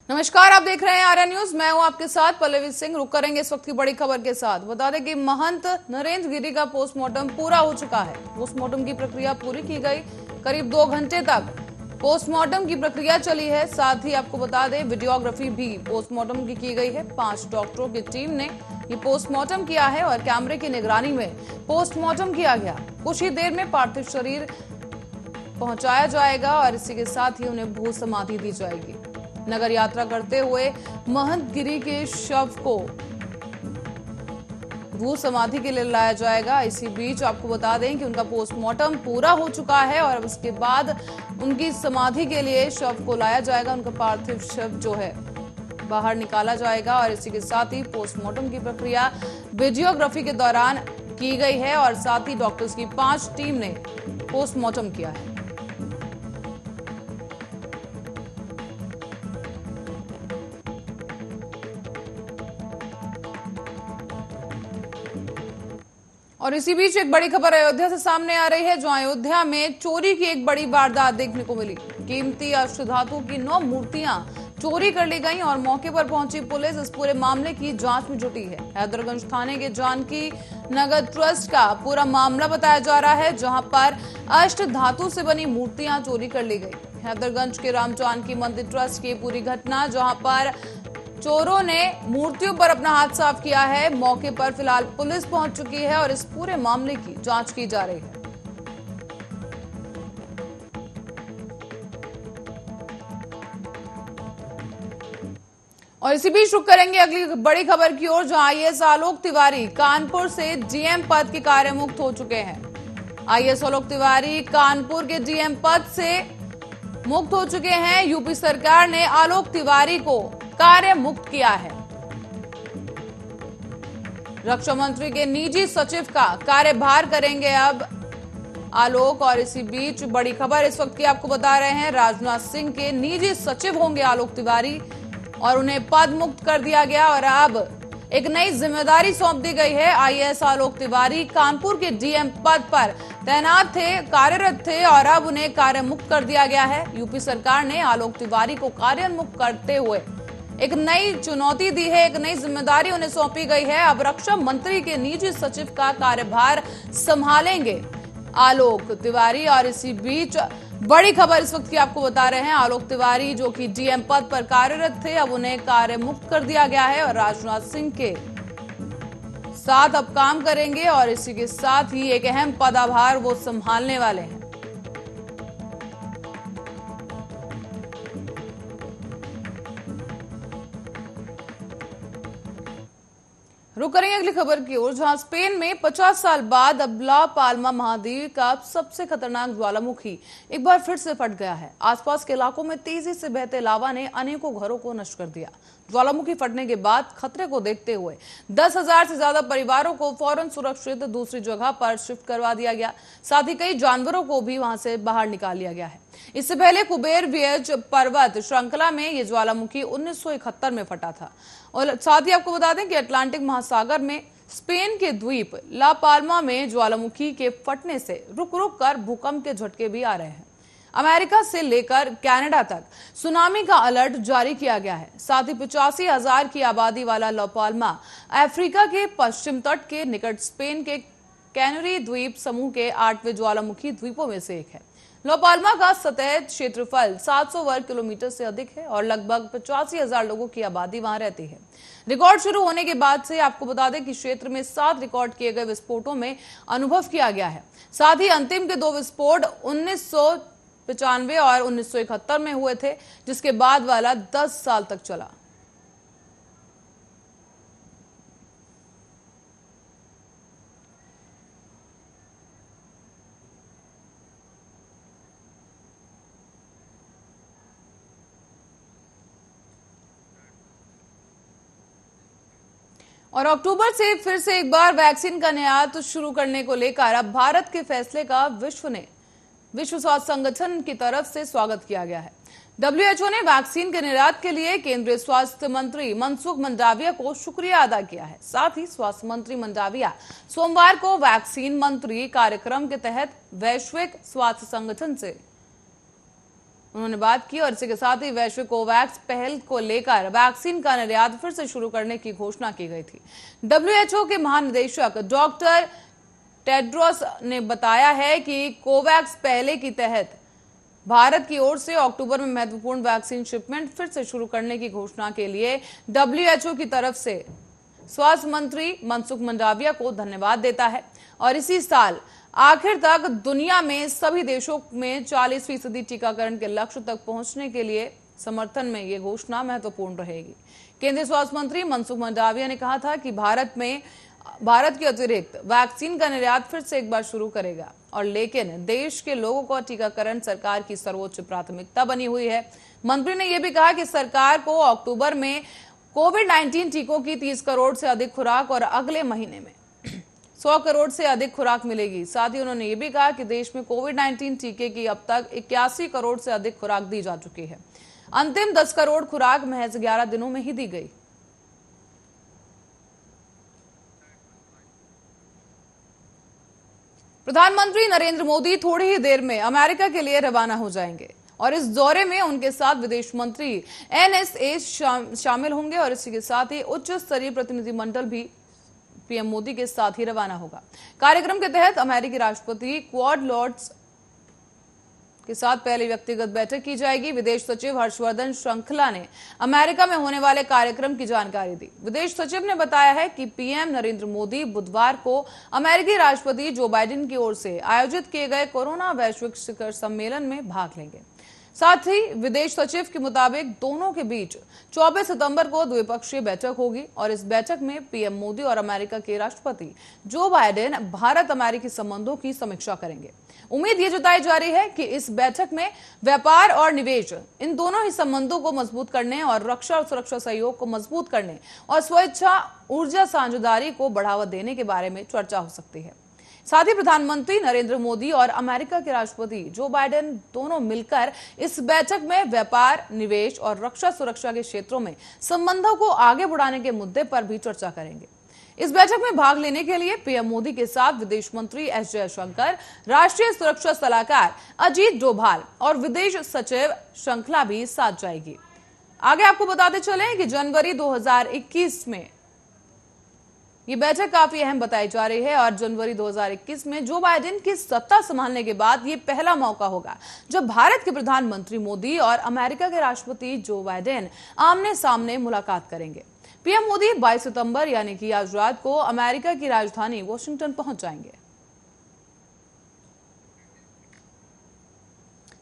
नमस्कार, आप देख रहे हैं आर्या न्यूज। मैं हूं आपके साथ पल्लवी सिंह। रुक करेंगे इस वक्त की बड़ी खबर के साथ। बता दें कि महंत नरेंद्र गिरी का पोस्टमार्टम पूरा हो चुका है। पोस्टमार्टम की प्रक्रिया पूरी की गई। करीब 2 घंटे तक पोस्टमार्टम की प्रक्रिया चली है। साथ ही आपको बता दें वीडियोग्राफी भी पोस्टमार्टम की गई है। 5 डॉक्टरों की टीम ने ये पोस्टमार्टम किया है और कैमरे की निगरानी में पोस्टमार्टम किया गया। कुछ ही देर में पार्थिव शरीर पहुंचाया जाएगा और इसी के साथ ही उन्हें भू समाधि दी जाएगी। नगर यात्रा करते हुए महंत गिरी के शव को भू समाधि के लिए लाया जाएगा। इसी बीच आपको बता दें कि उनका पोस्टमार्टम पूरा हो चुका है और उसके बाद उनकी समाधि के लिए शव को लाया जाएगा। उनका पार्थिव शव जो है बाहर निकाला जाएगा और इसी के साथ ही पोस्टमार्टम की प्रक्रिया वीडियोग्राफी के दौरान की गई है और साथ ही डॉक्टर्स की 5 टीम ने पोस्टमार्टम किया है। और इसी बीच एक बड़ी खबर अयोध्या से सामने आ रही है, जो अयोध्या में चोरी की एक बड़ी वारदात देखने को मिली। कीमती अष्टधातु की 9 मूर्तियां चोरी कर ली गईं और मौके पर पहुंची पुलिस इस पूरे मामले की जांच में जुटी है। हैदरगंज थाने के जानकी नगर ट्रस्ट का पूरा मामला बताया जा रहा है, जहां पर अष्ट धातु से बनी मूर्तियां चोरी कर ली गई। हैदरगंज के राम जानकी मंदिर ट्रस्ट की पूरी घटना, जहां पर चोरों ने मूर्तियों पर अपना हाथ साफ किया है। मौके पर फिलहाल पुलिस पहुंच चुकी है और इस पूरे मामले की जांच की जा रही है। और इसी बीच रुक करेंगे अगली बड़ी खबर की ओर, जहां आईएएस आलोक तिवारी कानपुर से डीएम पद के कार्य मुक्त हो चुके हैं। आईएएस आलोक तिवारी कानपुर के डीएम पद से मुक्त हो चुके हैं। यूपी सरकार ने आलोक तिवारी को कार्य मुक्त किया है। रक्षा मंत्री के निजी सचिव का कार्यभार करेंगे अब आलोक। और इसी बीच बड़ी खबर इस वक्त की आपको बता रहे हैं, राजनाथ सिंह के निजी सचिव होंगे आलोक तिवारी और उन्हें पद मुक्त कर दिया गया और अब एक नई जिम्मेदारी सौंप दी गई है। आईएएस आलोक तिवारी कानपुर के डीएम पद पर तैनात थे, कार्यरत थे और अब उन्हें कार्य मुक्त कर दिया गया है। यूपी सरकार ने आलोक तिवारी को कार्य मुक्त करते हुए एक नई चुनौती दी है, एक नई जिम्मेदारी उन्हें सौंपी गई है। अब रक्षा मंत्री के निजी सचिव का कार्यभार संभालेंगे आलोक तिवारी। और इसी बीच बड़ी खबर इस वक्त की आपको बता रहे हैं, आलोक तिवारी जो कि डीएम पद पर कार्यरत थे, अब उन्हें कार्य मुक्त कर दिया गया है और राजनाथ सिंह के साथ अब काम करेंगे और इसी के साथ ही एक अहम पदभार वो संभालने वाले हैं। रुक करेंगे अगली खबर की ओर, जहां स्पेन में 50 साल बाद अब ला पाल्मा महाद्वीप का सबसे खतरनाक ज्वालामुखी एक बार फिर से फट गया है। आसपास के इलाकों में तेजी से बहते लावा ने अनेकों घरों को नष्ट कर दिया। ज्वालामुखी फटने के बाद खतरे को देखते हुए 10,000 से ज्यादा परिवारों को फौरन सुरक्षित दूसरी जगह पर शिफ्ट करवा दिया गया। साथ ही कई जानवरों को भी वहां से बाहर निकाल लिया गया है। इससे पहले कुबेर वियज पर्वत श्रृंखला में यह ज्वालामुखी 1971 में फटा था। और साथ ही आपको बता दें कि अटलांटिक महासागर में स्पेन के द्वीप ला पाल्मा में ज्वालामुखी के फटने से रुक रुक कर भूकंप के झटके भी आ रहे हैं। अमेरिका से लेकर कनाडा तक सुनामी का अलर्ट जारी किया गया है। साथ ही 85,000 की आबादी वाला ला पाल्मा अफ्रीका के पश्चिम तट के निकट स्पेन के कैनरी द्वीप समूह के 8वें ज्वालामुखी द्वीपों में से एक है। ला पाल्मा का सतह क्षेत्रफल 700 वर्ग किलोमीटर से अधिक है और लगभग 85,000 लोगों की आबादी वहां रहती है। रिकॉर्ड शुरू होने के बाद से आपको बता दें कि क्षेत्र में 7 रिकॉर्ड किए गए विस्फोटों में अनुभव किया गया है। साथ ही अंतिम के 2 विस्फोट 1995 और 1971 में हुए थे, जिसके बाद वाला 10 साल तक चला। और अक्टूबर से फिर से एक बार वैक्सीन का निर्यात शुरू करने को लेकर अब भारत के फैसले का विश्व स्वास्थ्य संगठन की तरफ से स्वागत किया गया है। WHO ने वैक्सीन के निर्यात के लिए केंद्रीय स्वास्थ्य मंत्री मनसुख मंडाविया को शुक्रिया अदा किया है। साथ ही स्वास्थ्य मंत्री मंडाविया सोमवार को वैक्सीन मंत्री कार्यक्रम के तहत वैश्विक स्वास्थ्य संगठन से उन्होंने बात की और इसी के साथ ही वैश्विक कोवैक्स पहल को लेकर वैक्सीन का निर्यात फिर से शुरू करने की घोषणा की गई थी। WHO के महानिदेशक डॉक्टर टेड्रोस ने बताया है कि कोवैक्स पहले के तहत भारत की ओर से अक्टूबर में महत्वपूर्ण वैक्सीन शिपमेंट फिर से शुरू करने की घोषणा के लिए WHO की तरफ से स्वास्थ्य मंत्री मनसुख मंडाविया को धन्यवाद देता है और इसी साल आखिर तक दुनिया में सभी देशों में 40% टीकाकरण के लक्ष्य तक पहुंचने के लिए समर्थन में ये घोषणा महत्वपूर्ण रहेगी। केंद्रीय स्वास्थ्य मंत्री मनसुख मंडाविया ने कहा था कि भारत के अतिरिक्त वैक्सीन का निर्यात फिर से एक बार शुरू करेगा और लेकिन देश के लोगों का टीकाकरण सरकार की सर्वोच्च प्राथमिकता बनी हुई है। मंत्री ने यह भी कहा कि सरकार को अक्टूबर में कोविड-19 टीकों की 30 करोड़ से अधिक खुराक और अगले महीने में 100 करोड़ से अधिक खुराक मिलेगी। साथ ही उन्होंने ये भी कहा कि देश में कोविड-19 टीके की अब तक 81 करोड़ से अधिक खुराक दी जा चुकी है। अंतिम 10 करोड़ खुराक महज 11 दिनों में ही दी गई। प्रधानमंत्री नरेंद्र मोदी थोड़ी ही देर में अमेरिका के लिए रवाना हो जाएंगे और इस दौरे में उनके साथ विदेश मंत्री NSA शामिल होंगे और इसी के साथ ही उच्च स्तरीय प्रतिनिधिमंडल भी पीएम मोदी के साथ ही रवाना होगा। कार्यक्रम के तहत अमेरिकी राष्ट्रपति क्वाड लॉर्ड्स के साथ पहले व्यक्तिगत बैठक की जाएगी। विदेश सचिव हर्षवर्धन श्रृंखला ने अमेरिका में होने वाले कार्यक्रम की जानकारी दी। विदेश सचिव ने बताया है कि पीएम नरेंद्र मोदी बुधवार को अमेरिकी राष्ट्रपति जो बाइडेन की ओर से आयोजित किए गए कोरोना वैश्विक शिखर सम्मेलन में भाग लेंगे। साथ ही विदेश सचिव के मुताबिक दोनों के बीच 24 सितंबर को द्विपक्षीय बैठक होगी और इस बैठक में पीएम मोदी और अमेरिका के राष्ट्रपति जो बाइडेन भारत अमेरिकी संबंधों की समीक्षा करेंगे। उम्मीद ये जताई जा रही है कि इस बैठक में व्यापार और निवेश इन दोनों ही संबंधों को मजबूत करने और रक्षा और सुरक्षा सहयोग को मजबूत करने और स्वेच्छा ऊर्जा साझेदारी को बढ़ावा देने के बारे में चर्चा हो सकती है। साथ ही प्रधानमंत्री नरेंद्र मोदी और अमेरिका के राष्ट्रपति जो बाइडेन दोनों मिलकर इस बैठक में व्यापार, निवेश और रक्षा सुरक्षा के क्षेत्रों में संबंधों को आगे बढ़ाने के मुद्दे पर भी चर्चा करेंगे। इस बैठक में भाग लेने के लिए पीएम मोदी के साथ विदेश मंत्री एस जयशंकर, राष्ट्रीय सुरक्षा सलाहकार अजीत डोभाल और विदेश सचिव श्रृंखला भी साथ जाएगी। आगे आपको बताते चलें कि जनवरी 2021 में ये बैठक काफी अहम बताई जा रही है और जनवरी 2021 में जो बाइडेन की सत्ता संभालने के बाद ये पहला मौका होगा जब भारत के प्रधानमंत्री मोदी और अमेरिका के राष्ट्रपति जो बाइडेन आमने सामने मुलाकात करेंगे। पीएम मोदी 22 सितंबर यानी कि आज रात को अमेरिका की राजधानी वॉशिंगटन पहुंच जाएंगे।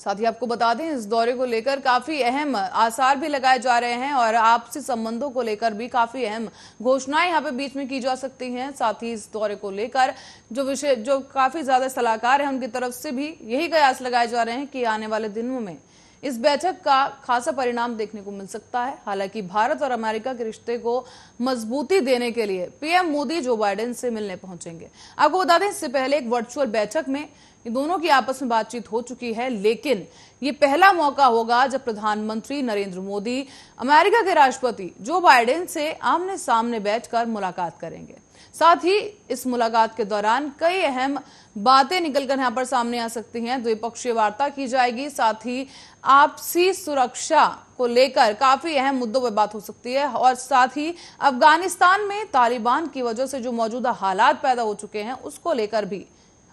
साथ ही आपको बता दें इस दौरे को लेकर काफी अहम आसार भी लगाए जा रहे हैं और आपसी संबंधों को लेकर भी काफी अहम घोषणाएं यहां पे बीच में की जा सकती हैं। साथ ही इस दौरे को लेकर जो काफी ज्यादा सलाहकार हैं उनकी तरफ से भी यही कयास लगाए जा रहे हैं कि आने वाले दिनों में इस बैठक का खासा परिणाम देखने को मिल सकता है। हालांकि भारत और अमेरिका के रिश्ते को मजबूती देने के लिए पीएम मोदी जो बाइडेन से मिलने पहुंचेंगे। आपको बता दें इससे पहले एक वर्चुअल बैठक में दोनों की आपस में बातचीत हो चुकी है, लेकिन ये पहला मौका होगा जब प्रधानमंत्री नरेंद्र मोदी अमेरिका के राष्ट्रपति जो बाइडेन से आमने सामने बैठकर मुलाकात करेंगे। साथ ही इस मुलाकात के दौरान कई अहम बातें निकलकर यहां पर सामने आ सकती हैं। द्विपक्षीय वार्ता की जाएगी, साथ ही आपसी सुरक्षा को लेकर काफी अहम मुद्दों पर बात हो सकती है और साथ ही अफगानिस्तान में तालिबान की वजह से जो मौजूदा हालात पैदा हो चुके हैं उसको लेकर भी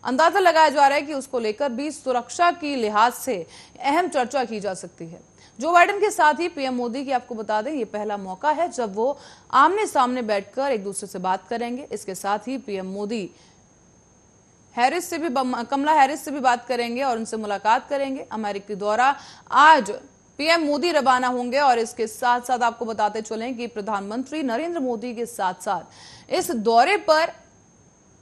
अंदाजा लगाया जा रहा है कि उसको लेकर भी सुरक्षा की लिहाज से अहम चर्चा की जा सकती है। जो बाइडेन के साथ ही पीएम मोदी की आपको बता दें ये पहला मौका है जब वो आमने सामने बैठकर एक दूसरे से बात करेंगे। इसके साथ ही पीएम मोदी कमला हैरिस से भी बात करेंगे और उनसे मुलाकात करेंगे। अमेरिकी दौरा आज पीएम मोदी रवाना होंगे और इसके साथ साथ आपको बताते चलें कि प्रधानमंत्री नरेंद्र मोदी के साथ साथ इस दौरे पर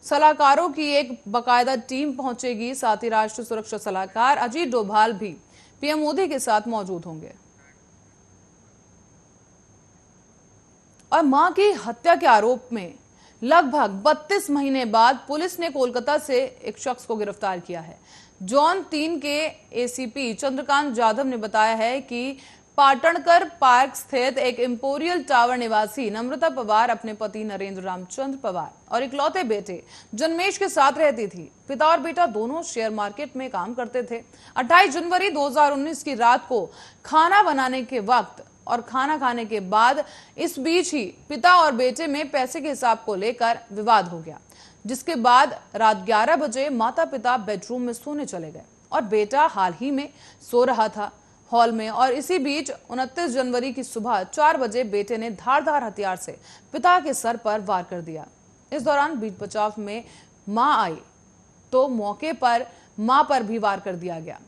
सलाहकारों की एक बाकायदा टीम पहुंचेगी। साथ ही राष्ट्रीय सुरक्षा सलाहकार अजीत डोभाल भी पीएम मोदी के साथ मौजूद होंगे। और मां की हत्या के आरोप में लगभग 32 महीने बाद पुलिस ने कोलकाता से एक शख्स को गिरफ्तार किया है। जोन 3 के एसीपी चंद्रकांत जाधव ने बताया है कि पाटणकर पार्क स्थित एक इंपोरियल टावर निवासी नम्रता पवार अपने पति नरेंद्र रामचंद्र पवार और इकलौते बेटे जन्मेश के साथ रहती थी। पिता और बेटा दोनों शेयर मार्केट में काम करते थे। 28 जनवरी 2019 की रात को खाना बनाने के वक्त और खाना खाने के बाद इस बीच ही पिता और बेटे में पैसे के हिसाब को लेकर विवाद हो गया, जिसके बाद रात 11 बजे माता पिता बेडरूम में सोने चले गए और बेटा हाल ही में सो रहा था हॉल में। और इसी बीच 29 जनवरी की सुबह 4 बजे बेटे ने धारदार हथियार से पिता के सर पर वार कर दिया। इस दौरान बीच बचाव में मां आई तो मौके पर मां पर भी वार कर दिया गया।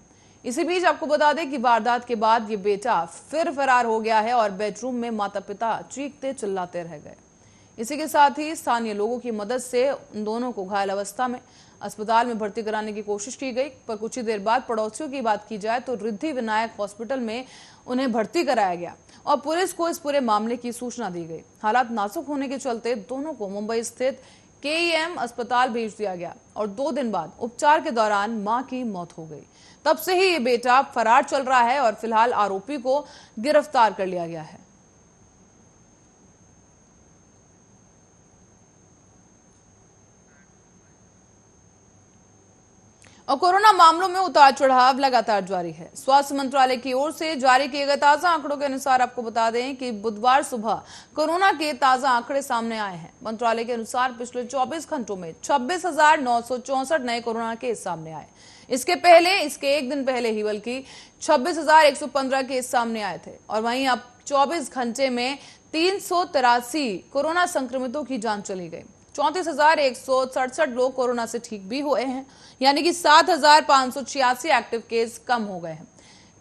इसी बीच आपको बता दें कि वारदात के बाद ये बेटा फिर फरार हो गया है और बेडरूम में माता पिता चीखते चिल्लाते रह गए। इसी के साथ ही स्थानीय लोगों की मदद से उन दोनों को घायल अवस्था में अस्पताल में भर्ती कराने की कोशिश की गई, पर कुछ ही देर बाद पड़ोसियों की बात की जाए तो रिद्धि विनायक हॉस्पिटल में उन्हें भर्ती कराया गया और पुलिस को इस पूरे मामले की सूचना दी गई। हालात नाजुक होने के चलते दोनों को मुंबई स्थित केईएम अस्पताल भेज दिया गया और 2 दिन बाद उपचार के दौरान मां की मौत हो गई। तब से ही ये बेटा फरार चल रहा है और फिलहाल आरोपी को गिरफ्तार कर लिया गया है। और कोरोना मामलों में उतार चढ़ाव लगातार जारी है। स्वास्थ्य मंत्रालय की ओर से जारी किए गए ताजा आंकड़ों के अनुसार आपको बता दें कि बुधवार सुबह कोरोना के ताजा आंकड़े सामने आए हैं। मंत्रालय के अनुसार पिछले 24 घंटों में 26,964 नए कोरोना केस सामने आए। इसके एक दिन पहले ही बल्कि 26,115 केस सामने आए थे और वहीं अब 24 घंटे में 383 कोरोना संक्रमितों की जान चली गई। 34,167 लोग कोरोना से ठीक भी हुए हैं, यानी कि 7,586 एक्टिव केस कम हो गए हैं।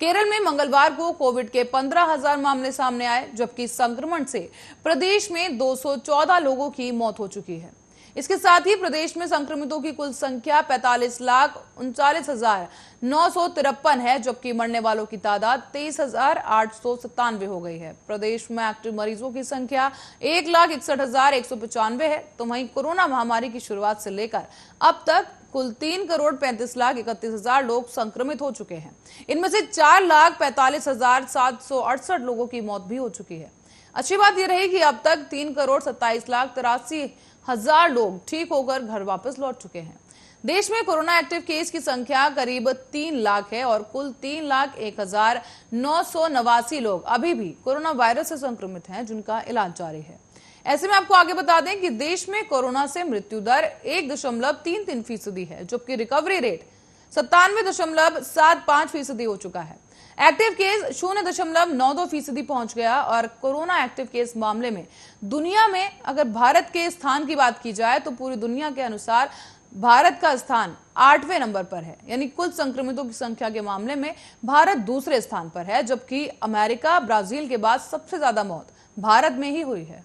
केरल में मंगलवार को कोविड के 15,000 मामले सामने आए, जबकि संक्रमण से प्रदेश में 214 लोगों की मौत हो चुकी है। इसके साथ ही प्रदेश में संक्रमितों की कुल संख्या 45,39,953 है, जबकि मरने वालों की तादाद 23,897 हो गई है। प्रदेश में एक्टिव मरीजों की संख्या 1,61,195 है। तो वहीं कोरोना महामारी की शुरुआत से लेकर अब तक कुल 3,35,31,000 लोग संक्रमित हो चुके हैं। इनमें से 4,45,768 लोगों की मौत भी हो चुकी है। अच्छी बात यह रही कि अब तक 3,27,83,000 लोग ठीक होकर घर वापस लौट चुके हैं। देश में कोरोना एक्टिव केस की संख्या करीब 3 लाख है और कुल 3,01,989 लोग अभी भी कोरोना वायरस से संक्रमित हैं, जिनका इलाज जारी है। ऐसे में आपको आगे बता दें कि देश में कोरोना से मृत्यु दर 1.33% है, जबकि रिकवरी रेट 97.75% हो चुका है। एक्टिव केस 0.92% पहुंच गया और कोरोना एक्टिव केस मामले में दुनिया में अगर भारत के स्थान की बात की जाए तो पूरी दुनिया के अनुसार भारत का स्थान 8वें नंबर पर है, यानी कुल संक्रमितों की संख्या के मामले में भारत दूसरे स्थान पर है, जबकि अमेरिका, ब्राजील के बाद सबसे ज्यादा मौत भारत में ही हुई है।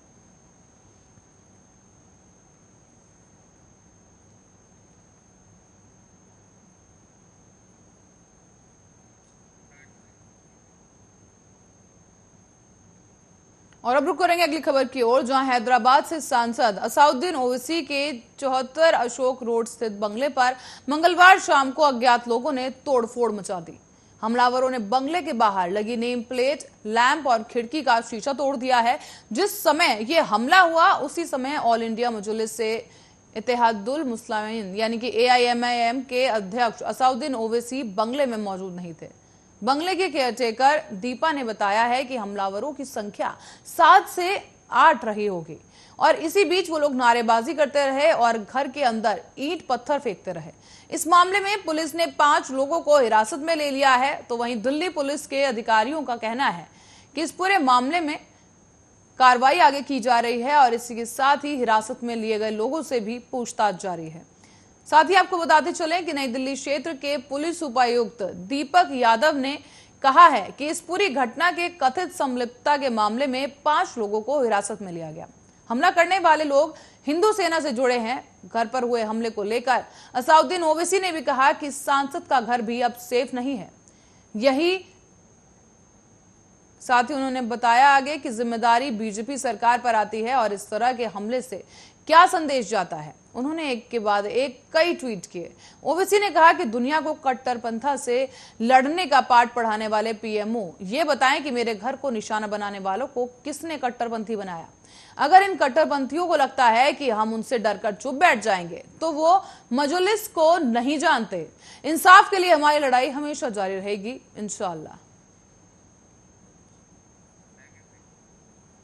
और अब रुक करेंगे अगली खबर की ओर, जहां हैदराबाद से सांसद असाउद्दीन ओवैसी के 74 अशोक रोड स्थित बंगले पर मंगलवार शाम को अज्ञात लोगों ने तोड़फोड़ मचा दी। हमलावरों ने बंगले के बाहर लगी नेम प्लेट, लैंप और खिड़की का शीशा तोड़ दिया है। जिस समय यह हमला हुआ उसी समय ऑल इंडिया मजलिस से इत्तेहादुल मुस्लिमीन यानी कि AIMIM के अध्यक्ष असाउद्दीन ओवैसी बंगले में मौजूद नहीं थे। बंगले के केयरटेकर दीपा ने बताया है कि हमलावरों की संख्या 7 से 8 रही होगी और इसी बीच वो लोग नारेबाजी करते रहे और घर के अंदर ईंट पत्थर फेंकते रहे। इस मामले में पुलिस ने 5 लोगों को हिरासत में ले लिया है। तो वहीं दिल्ली पुलिस के अधिकारियों का कहना है कि इस पूरे मामले में कार्रवाई आगे की जा रही है और इसी के साथ ही हिरासत में लिए गए लोगों से भी पूछताछ जारी है। साथ ही आपको बताते चलें कि नई दिल्ली क्षेत्र के पुलिस उपायुक्त दीपक यादव ने कहा है कि इस पूरी घटना के कथित संलिप्तता के मामले में 5 लोगों को हिरासत में लिया गया। हमला करने वाले लोग हिंदू सेना से जुड़े हैं। घर पर हुए हमले को लेकर असाउद्दीन ओवैसी ने भी कहा कि सांसद का घर भी अब सेफ नहीं है। साथ ही उन्होंने बताया आगे कि जिम्मेदारी बीजेपी सरकार पर आती है और इस तरह के हमले से क्या संदेश जाता है। उन्होंने एक के बाद एक कई ट्वीट किए। ओवैसी ने कहा कि दुनिया को कट्टरपंथा से लड़ने का पाठ पढ़ाने वाले पीएमओ ये बताएं कि मेरे घर को निशाना बनाने वालों को किसने कट्टरपंथी बनाया। अगर इन कट्टरपंथियों को लगता है कि हम उनसे डरकर चुप बैठ जाएंगे तो वो मजलिस को नहीं जानते। इंसाफ के लिए हमारी लड़ाई हमेशा जारी रहेगी इंशाअल्लाह।